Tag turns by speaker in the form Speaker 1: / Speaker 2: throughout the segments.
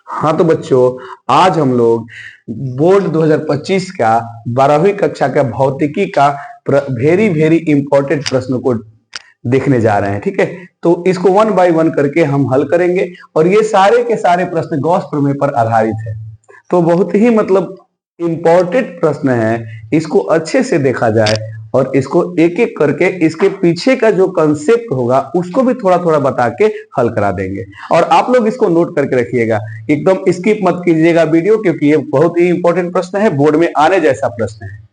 Speaker 1: हाँ तो बच्चों, आज हम लोग बोर्ड 2025 का 12वीं कक्षा का भौतिकी का वेरी वेरी इंपॉर्टेंट प्रश्न को देखने जा रहे हैं। ठीक है, तो इसको वन बाय वन करके हम हल करेंगे और ये सारे के सारे प्रश्न गॉस प्रमेय पर आधारित है। तो बहुत ही मतलब इंपॉर्टेंट प्रश्न है, इसको अच्छे से देखा जाए और इसको एक एक करके इसके पीछे का जो कंसेप्ट होगा उसको भी थोड़ा थोड़ा बता के हल करा देंगे। और आप लोग इसको नोट करके रखिएगा, एकदम स्किप मत कीजिएगा वीडियो, क्योंकि ये बहुत ही इंपॉर्टेंट प्रश्न है, बोर्ड में आने जैसा प्रश्न है।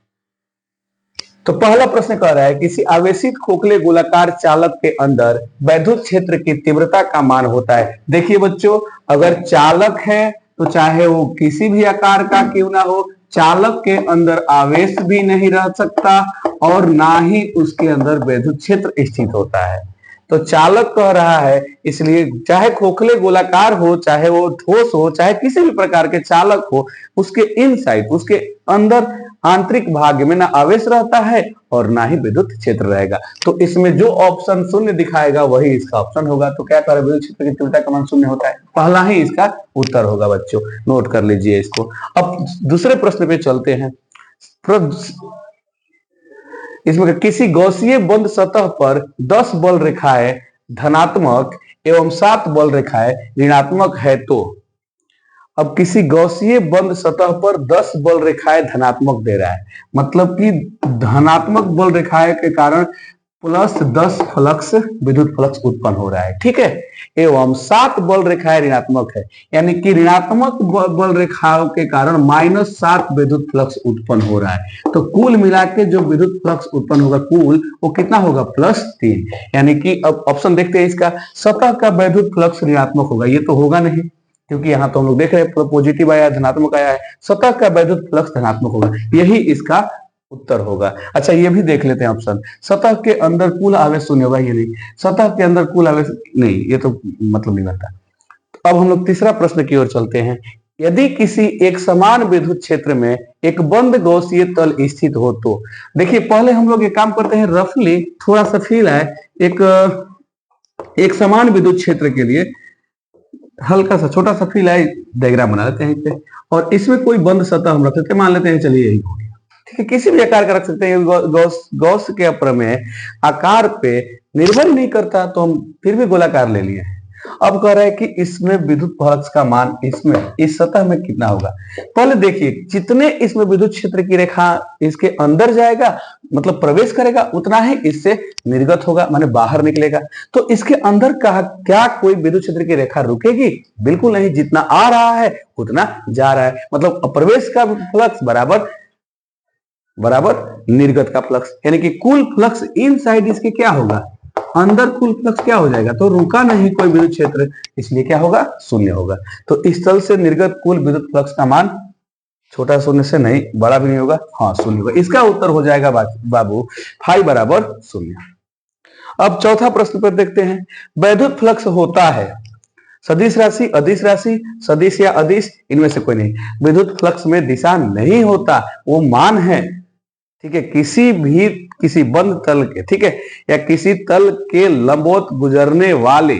Speaker 1: तो पहला प्रश्न कह रहा है, किसी आवेशित खोखले गोलाकार चालक के अंदर वैद्युत क्षेत्र की तीव्रता का मान होता है। देखिए बच्चों, अगर चालक है तो चाहे वो किसी भी आकार का क्यों ना हो, चालक के अंदर आवेश भी नहीं रह सकता और ना ही उसके अंदर वैद्युत क्षेत्र स्थित होता है। तो चालक कह रहा है, इसलिए चाहे खोखले गोलाकार हो, चाहे वो ठोस हो, चाहे किसी भी प्रकार के चालक हो, उसके इनसाइड, उसके अंदर आंतरिक भाग में ना आवेश रहता है और ना ही विद्युत क्षेत्र रहेगा। तो इसमें जो ऑप्शन शून्य दिखाएगा वही इसका ऑप्शन होगा। तो क्या करें, विद्युत क्षेत्र की तीव्रता का मान शून्य होता है, पहला ही इसका उत्तर होगा। बच्चों नोट कर लीजिए इसको। अब दूसरे प्रश्न पे चलते हैं। इसमें किसी गौसीय बंद सतह पर 10 बल रेखाएं धनात्मक एवं 7 बल रेखाएं ऋणात्मक है। तो अब किसी गौसीय बंद सतह पर 10 बल रेखाएं धनात्मक दे रहा है, मतलब कि धनात्मक बल रेखाएं के कारण +10 फ्लक्स, विद्युत फ्लक्स उत्पन्न हो रहा है। ठीक है, एवं 7 बल रेखाएं ऋणात्मक है, यानी कि ऋणात्मक बल रेखाओं के कारण -7 विद्युत फ्लक्स उत्पन्न हो रहा है। तो कुल मिला के जो विद्युत फ्लक्स उत्पन्न होगा कुल, वो कितना होगा, +3। यानी कि अब ऑप्शन देखते हैं इसका, सतह का विद्युत फ्लक्स ऋणात्मक होगा, ये तो होगा नहीं, क्योंकि यहाँ तो हम लोग देख रहे हैं पॉजिटिव आया, धनात्मक आया है। सतह का वैद्युत फ्लक्स धनात्मक होगा, यही इसका उत्तर होगा। अच्छा ये भी देख लेते हैं ऑप्शन, सतह के अंदर कुल आवेश शून्य होगा, ये नहीं, सतह के अंदर कुल आवेश नहीं, ये तो मतलब नहीं बनता। तो अब हम लोग तीसरा प्रश्न की ओर चलते हैं। यदि किसी एक समान विद्युत क्षेत्र में एक बंद गौसीय तल स्थित हो तो, देखिए पहले हम लोग एक काम करते हैं, रफली थोड़ा सा फील है, एक समान विद्युत क्षेत्र के लिए हल्का सा छोटा सा फील है, डायग्राम बना लेते हैं इस पे, और इसमें कोई बंद सतह हम रख सकते हैं, मान लेते हैं चलिए यही हो गया। ठीक है, किसी भी आकार का रख सकते हैं, गॉस के प्रमेय आकार पे निर्भर नहीं करता, तो हम फिर भी गोलाकार ले लिए। अब कह रहा है कि इसमें विद्युत फ्लक्स का मान इसमें इस सतह में कितना होगा। पहले देखिए, जितने इसमें विद्युत क्षेत्र की रेखा इसके अंदर जाएगा, मतलब प्रवेश करेगा, उतना ही इससे निर्गत होगा, माने बाहर निकलेगा। तो इसके अंदर का क्या कोई विद्युत क्षेत्र की रेखा रुकेगी? बिल्कुल नहीं, जितना आ रहा है उतना जा रहा है, मतलब प्रवेश का फ्लक्स बराबर निर्गत का फ्लक्स, यानी कि कुल फ्लक्स इनसाइड इसके क्या होगा, अंदर कुल फ्लक्स क्या हो जाएगा, तो रुका नहीं कोई विद्युत क्षेत्र, इसलिए क्या होगा, शून्य होगा। तो इस तल से निर्गत कुल विद्युत फ्लक्स का मान छोटा शून्य से नहीं, बड़ा भी नहीं होगा, हाँ शून्य होगा। इसका उत्तर हो जाएगा बाबू फाई बराबर शून्य। अब चौथा प्रश्न पर देखते हैं। वैद्युत फ्लक्स होता है सदिश राशि, अदिश राशि, सदिश या अदिश, इनमें से कोई नहीं। विद्युत फ्लक्स में दिशा नहीं होता, वो मान है। ठीक है, किसी बंद तल के, ठीक है, या किसी तल के लंबवत गुजरने वाले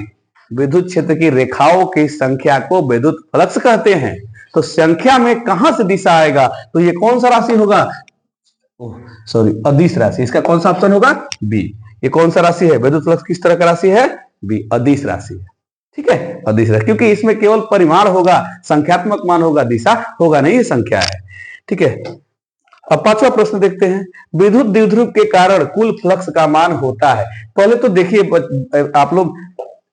Speaker 1: विद्युत क्षेत्र की रेखाओं की संख्या को विद्युत फ्लक्स कहते हैं। तो संख्या में कहां से दिशा आएगा, तो ये कौन सा राशि होगा, सॉरी अदिश राशि, इसका कौन सा ऑप्शन होगा, बी। ये कौन सा राशि है, विद्युत फ्लक्स किस तरह का राशि है, बी, अदिश राशि है। ठीक है, अदिश राशि, क्योंकि इसमें केवल परिमाण होगा, संख्यात्मक मान होगा, दिशा होगा नहीं, ये संख्या है। ठीक है, अब पांचवा प्रश्न देखते हैं। विद्युत द्विध्रुव के कारण कुल फ्लक्स का मान होता है। पहले तो देखिए आप लोग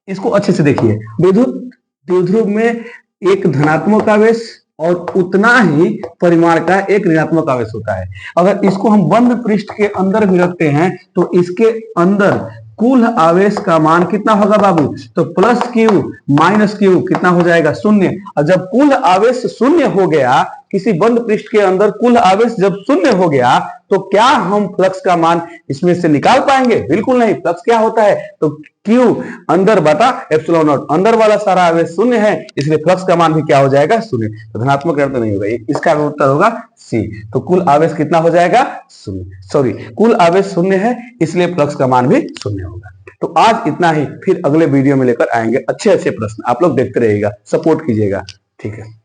Speaker 1: इसको अच्छे से देखिए, विद्युत द्विध्रुव में एक धनात्मक आवेश और उतना ही परिमाण का एक ऋणात्मक आवेश होता है। अगर इसको हम बंद पृष्ठ के अंदर भी रखते हैं तो इसके अंदर कुल आवेश का मान कितना होगा बाबू, तो +Q -Q कितना हो जाएगा, शून्य। और जब कुल आवेश शून्य हो गया, किसी बंद पृष्ठ के अंदर कुल आवेश जब शून्य हो गया, तो क्या हम फ्लक्स का मान इसमें से निकाल पाएंगे, बिल्कुल नहीं। फ्लक्स क्या होता है, तो Q अंदर बटा ε0, अंदर वाला सारा आवेश शून्य है, इसलिए फ्लक्स का मान भी क्या हो जाएगा, शून्य। तो धनात्मक ऋण तो नहीं होगा, इसका उत्तर होगा सी। तो कुल आवेश कितना हो जाएगा, शून्य, सॉरी कुल आवेश शून्य है, इसलिए फ्लक्स का मान भी शून्य होगा। तो आज इतना ही, फिर अगले वीडियो में लेकर आएंगे अच्छे अच्छे प्रश्न, आप लोग देखते रहिएगा, सपोर्ट कीजिएगा। ठीक है।